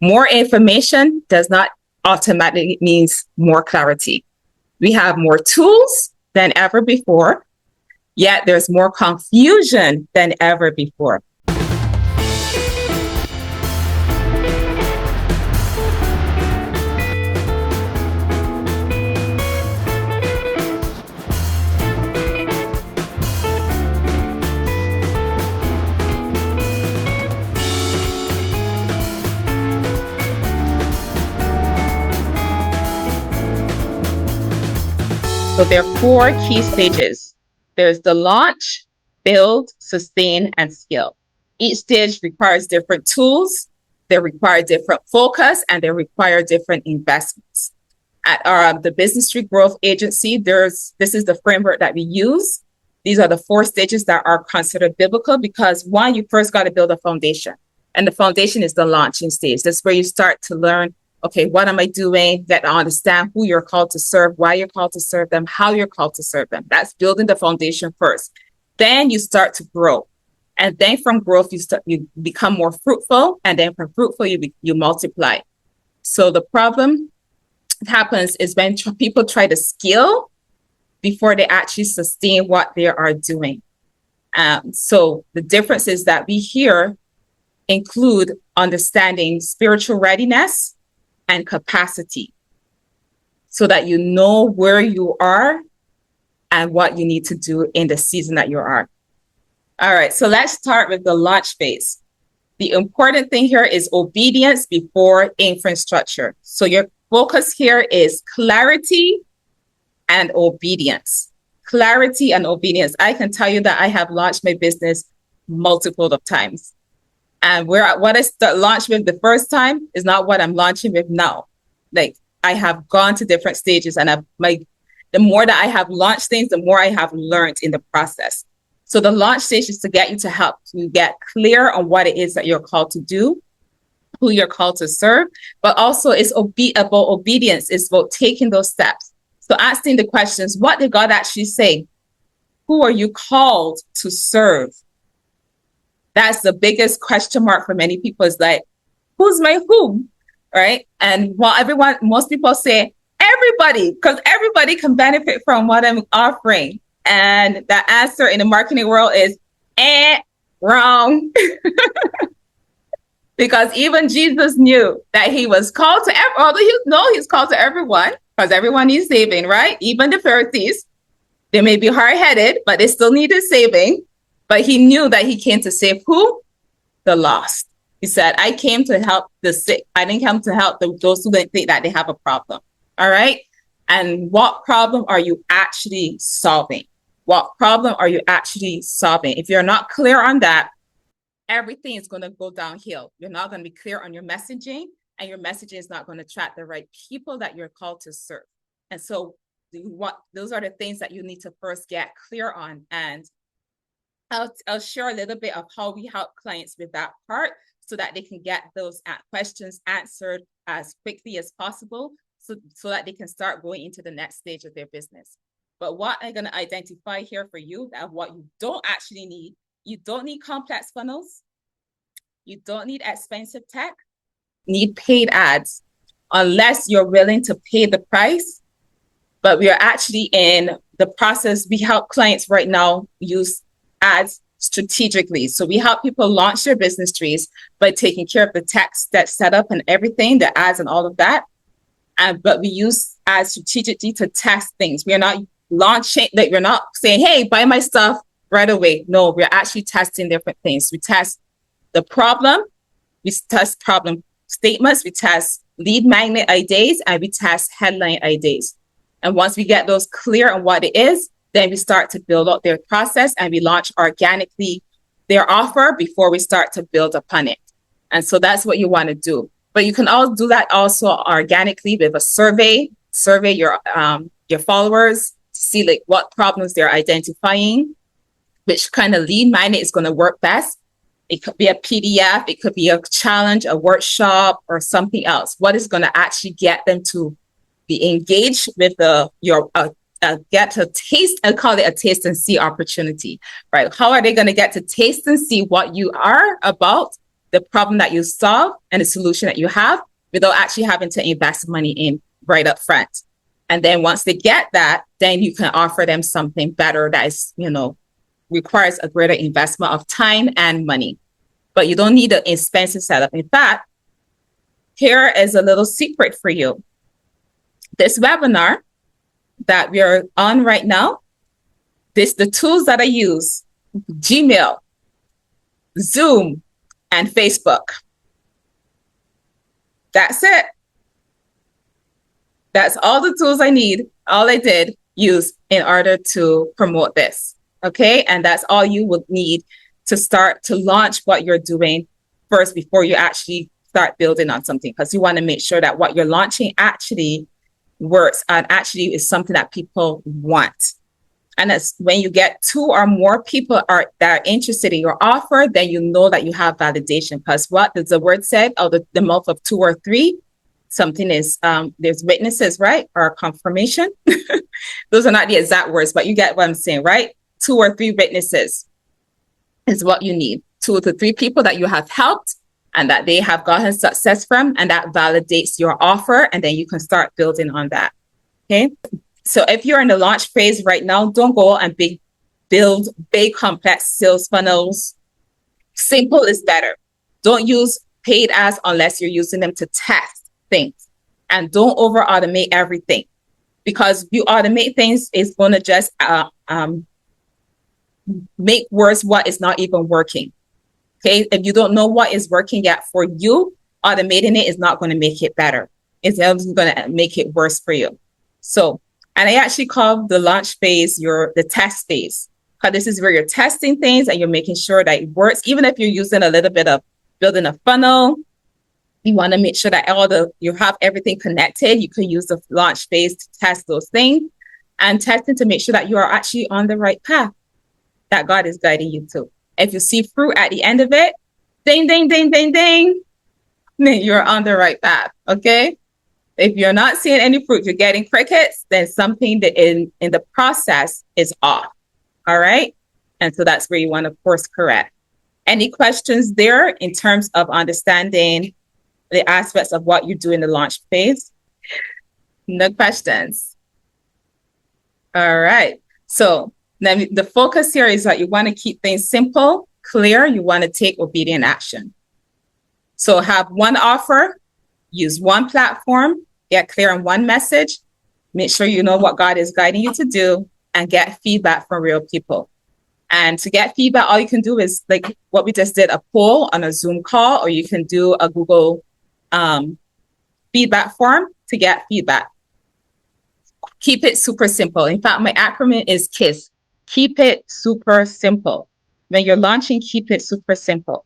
More information does not automatically means more clarity. We have more tools than ever before, yet there's more confusion than ever before. So there are 4 key stages. There's the launch, build, sustain, and scale. Each stage requires different tools, they require different focus, and they require different investments. At the Business Tree Growth Agency, this is the framework that we use. These are the 4 stages that are considered biblical because, one, you first got to build a foundation. And the foundation is the launching stage. That's where you start to learn, okay, what am I doing? Get to understand who you're called to serve, why you're called to serve them, how you're called to serve them. That's building the foundation first. Then you start to grow. And then from growth, you become more fruitful. And then from fruitful, you multiply. So the problem happens is when people try to scale before they actually sustain what they are doing. So the differences that we hear include understanding spiritual readiness and capacity so that you know where you are and what you need to do in the season that you are. All right, so let's start with the launch phase. The important thing here is obedience before infrastructure. So your focus here is clarity and obedience. Clarity and obedience. I can tell you that I have launched my business multiple of times. And what I launched with the first time is not what I'm launching with now. Like, I have gone to different stages, and the more that I have launched things, the more I have learned in the process. So the launch stage is to get you to help you get clear on what it is that you're called to do, who you're called to serve, but also it's about obedience. It's about taking those steps. So asking the questions, what did God actually say? Who are you called to serve? That's the biggest question mark for many people, is like, who's my whom, right? And most people say everybody, because everybody can benefit from what I'm offering. And the answer in the marketing world is, wrong. Because even Jesus knew that he was called to although he's called to everyone, because everyone needs saving, right? Even the Pharisees, they may be hard-headed, but they still needed saving. But he knew that he came to save who? The lost. He said, I came to help the sick. I didn't come to help those who don't think that they have a problem. All right? And what problem are you actually solving? What problem are you actually solving? If you're not clear on that, everything is going to go downhill. You're not going to be clear on your messaging, and your messaging is not going to attract the right people that you're called to serve. And so those are the things that you need to first get clear on. And I'll share a little bit of how we help clients with that part so that they can get those questions answered as quickly as possible so that they can start going into the next stage of their business. But what I'm going to identify here for you, that what you don't actually need, you don't need complex funnels. You don't need expensive tech. You need paid ads, unless you're willing to pay the price. But we are actually in the process. We help clients right now use ads strategically. So we help people launch their business trees by taking care of the tech setup and everything, the ads and all of that. But we use ads strategically to test things. We are not launching, like we're not saying, hey, buy my stuff right away. No, we're actually testing different things. We test the problem, we test problem statements, we test lead magnet ideas, and we test headline ideas. And once we get those clear on what it is, then we start to build out their process, and we launch organically their offer before we start to build upon it. And so that's what you want to do. But you can also do that also organically with a survey your followers to see like what problems they're identifying, which kind of lead magnet is going to work best. It could be a PDF, it could be a challenge, a workshop, or something else. What is going to actually get them to be engaged with get to taste, I call it a taste and see opportunity, right? How are they going to get to taste and see what you are about the problem that you solve and the solution that you have without actually having to invest money in right up front. And then once they get that, then you can offer them something better that is, requires a greater investment of time and money. But you don't need an expensive setup. In fact, here is a little secret for you. This webinar that we're on right now, the tools that I use, Gmail, Zoom, and Facebook. That's it. That's all the tools I need. All I did use in order to promote this. Okay. And that's all you would need to start to launch what you're doing first before you actually start building on something, because you want to make sure that what you're launching actually works and actually is something that people want. And that's when you get 2 or more people that are interested in your offer, then you know that you have validation. Because what does the word say? Out of the mouth of 2 or 3, something is, there's witnesses, right? Or confirmation. Those are not the exact words, but you get what I'm saying, right? 2 or 3 witnesses is what you need. 2 to 3 people that you have helped and that they have gotten success from, and that validates your offer. And then you can start building on that. Okay. So if you're in the launch phase right now, don't go and build big, complex sales funnels. Simple is better. Don't use paid ads unless you're using them to test things. And don't over automate everything, because you automate things is going to just make worse what is not even working. Okay. If you don't know what is working yet for you, automating it is not going to make it better. It's going to make it worse for you. So, and I actually call the launch phase the test phase, because this is where you're testing things and you're making sure that it works. Even if you're using a little bit of building a funnel, you want to make sure that you have everything connected. You can use the launch phase to test those things and testing to make sure that you are actually on the right path that God is guiding you to. If you see fruit at the end of it, ding, ding, ding, ding, ding, then you're on the right path. Okay. If you're not seeing any fruit, you're getting crickets, then something that in the process is off. All right. And so that's where you want to course correct. Any questions there in terms of understanding the aspects of what you do in the launch phase? No questions. All right. So then the focus here is that you want to keep things simple, clear. You want to take obedient action. So have one offer, use one platform, get clear on one message, make sure you know what God is guiding you to do, and get feedback from real people. And to get feedback, all you can do is like what we just did, a poll on a Zoom call, or you can do a Google feedback form to get feedback. Keep it super simple. In fact, my acronym is KISS. Keep it super simple. When you're launching, keep it super simple.